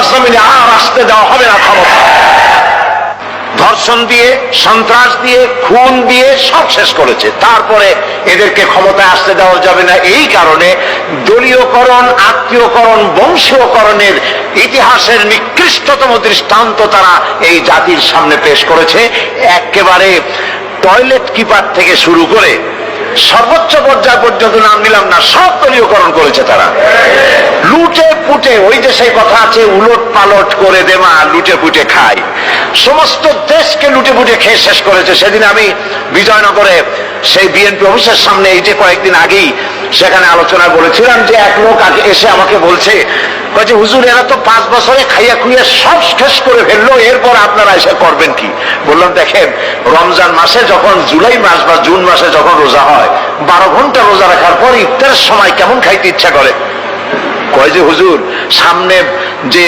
বাংলার জমিনে আর আসতে দেওয়া হবে না ক্ষমতা। ধর্ষণ দিয়ে, সন্ত্রাস দিয়ে, খুন দিয়ে সব শেষ করেছে। তারপরে এদেরকে ক্ষমতায় আসতে দেওয়া যাবে না, এই কারণে দলীয়করণ, আত্মীয়করণ, বংশীয়করণের ইতিহাসের নিকৃষ্টতম দৃষ্টান্ত তারা এই জাতির সামনে পেশ করেছে। একেবারে টয়লেট কিপার থেকে শুরু করে সর্বোচ্চ পর্যায় পর্যন্ত নাম নিলাম না, সব দলীয়করণ করেছে তারা। লুটে পুটে, ওই যে সেই কথা আছে, উলট পালট করে দেমা লুটে পুটে খায়, সমস্ত দেশকে লুটে পুটে খেয়ে শেষ করেছে। সেদিন আমি বিজয়নগরে সেই বিএনপি অফিসের সামনে, এই যে কয়েকদিন আগেই সেখানে আলোচনা বলেছিলাম, যে এক লোক আগে এসে আমাকে বলছে, হুজুর এরা তো 5 বছরে খাইয়া খুইয়া সব শেষ করে ফেললো, এরপর আপনারা এসে করবেন কি? বললাম, দেখেন, রমজান মাসে যখন, জুলাই মাস বা জুন মাসে যখন রোজা হয়, 12 ঘন্টা রোজা রাখার পর ইফতারের সময় কেমন খাইতে ইচ্ছা করে? কয় যে হুজুর, সামনে যে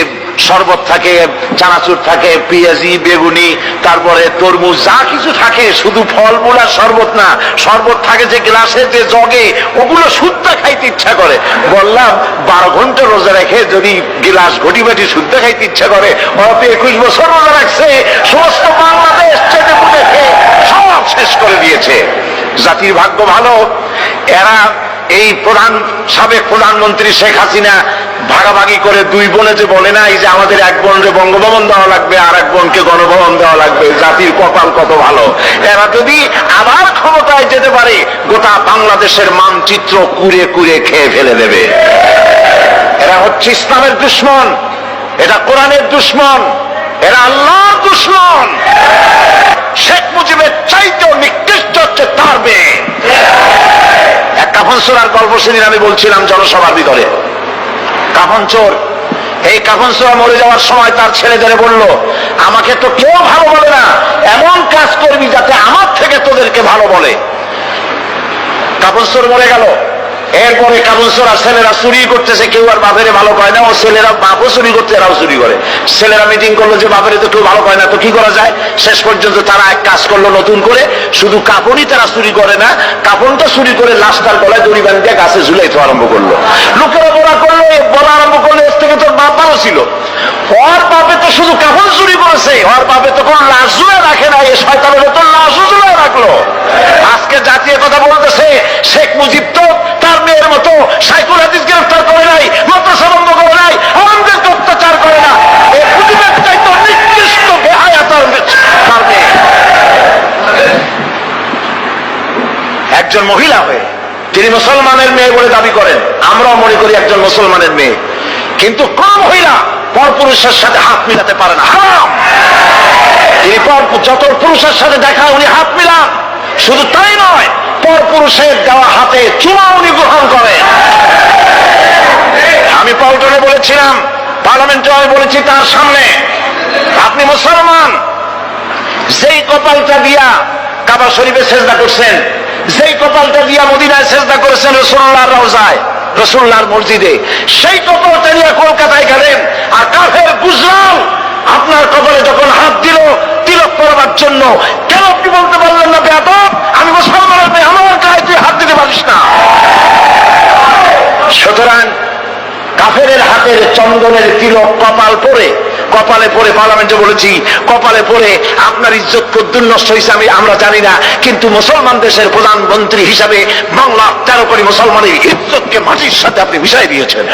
শরবত থাকে, চানাচুর থাকে, পেঁয়াজি, বেগুনি, তারপরে তরমুজ, যা কিছু থাকে, শুধু ফলমূল আর শরবত না, শরবত থাকে যে গ্লাসে, যে জগে, ওগুলো শুদ্ধ খাইতে ইচ্ছা করে। বললাম, 12 ঘন্টা রোজা রেখে যদি গ্লাস ঘটি বাটি শুদ্ধ খাইতে ইচ্ছা করে, ওরা তো 21 বছর রোজা রাখছে, সমস্ত বাংলাদেশ চেটে পুটে খেয়ে সব শেষ করে দিয়েছে। জাতির ভাগ্য ভালো, এরা এই সাবেক প্রধানমন্ত্রী শেখ হাসিনা ভাগাভাগি করে 2 বোনে যে বলে না, এই যে আমাদের এক বোনকে বঙ্গভবন দেওয়া লাগবে আর এক বোনকে গণভবন দেওয়া লাগবে, জাতির কপাল কত ভালো। এরা যদি আবার ক্ষমতায় যেতে পারে, গোটা বাংলাদেশের মানচিত্র কুড়ে কুড়ে খেয়ে ফেলে দেবে। এরা হচ্ছে ইসলামের দুশমন, এটা কোরআনের দুশমন, এরা আল্লাহর দুশমন। শেখ মুজিবের চাইতেও নিকৃষ্ট হচ্ছে তার মেয়ে। এক কাফন চোরার গল্প সেদিন আমি বলছিলাম জনসভার ভিতরে। কাফন চোর, এই কাফন চোরা মরে যাওয়ার সময় তার ছেলেদের বলল, আমাকে তো কেউ ভালো বলে না, এমন কাজ করবি যাতে আমার থেকে তোদেরকে ভালো বলে। কাফন চোর মরে গেল। এরপরে কাফন চোরা ছেলেরা চুরি করতেছে, কেউ আর বাপেরে ভালো কয় না, ও ছেলেরা বাপও চুরি করতে, এরাও চুরি করে। ছেলেরা মিটিং করলো যে বাপেরে তো কেউ ভালো কয় না, তো কি করা যায়? শেষ পর্যন্ত তারা এক কাজ করলো নতুন করে, শুধু কাপড়ই তারা চুরি করে না, কাপড়টা চুরি করে লাশটার গলায় দড়ি বাঁধিয়ে গাছে ঝুলাইতে আরম্ভ করলো। লোকেরা বলা আরম্ভ করলো, এর থেকে তোর বাপ ভালো ছিল, ওর বাপে তো শুধু কাপড় চুরি করেছে, ওর বাপে তো কোনো লাশ ঝুলে রাখে না, এই শয়তানের তো লাশও ঝুলে রাখলো। আজকে জাতীয় কথা বলতেছে, শেখ মুজিব তো তার মেয়ের মতো সাইকুল হাদিস গ্রেফতার করে নাই, মাদ্রাসা বন্ধ করে নাই, আলেমদেরকে অত্যাচার করে না। এই মুজিবের চাইতে নিকৃষ্ট বেহায়া তার মেয়ে। একজন মহিলা হয়ে তিনি মুসলমানের মেয়ে বলে দাবি করেন, আমরাও মনে করি একজন মুসলমানের মেয়ে, কিন্তু কোন মহিলা পরপুরুষের সাথে হাত মিলাতে পারে না, হারাম। তিনি যত পুরুষের সাথে দেখা উনি হাত মিলান, শুধু তাই নয়, পরপুরুষের দেওয়া হাতে চুমা উনি গ্রহণ করেন। আমি পল্টনে বলেছিলাম, পার্লামেন্টে আমি বলেছি তার সামনে, আপনি মুসলমান, যেই কপালটা দিয়া কাবা শরীফে সেজদা করছেন, যেই কপালটা দিয়া মদিনায় সেজদা করেছেন রাসূলুল্লাহর রওজায়, রাসূলুল্লাহর মসজিদে, সেই কপালটা নিয়ে কলকাতায় গেলেন, আর কাফের গুজরাল আপনার কপালে যখন হাত দিল তিলক করবার জন্য, কেন আপনি বলতে পারলেন না, বেয়াদব, আমি মুসলমানের মেয়ে, আমার গায়ে তুই হাত দিতে পারিস না? সুতরাং কাফেরের হাতের চন্দনের তিলক কপালে পরে পার্লামেন্টে বলেছি, কপালে পরে আপনার ইজ্জত কদ্দুর নষ্ট হয়েছে আমরা জানি না, কিন্তু মুসলমান দেশের প্রধানমন্ত্রী হিসাবে বাংলা 13 কোটি মুসলমানের ইজ্জতকে মাটির সাথে আপনি মিশাই দিয়েছেন।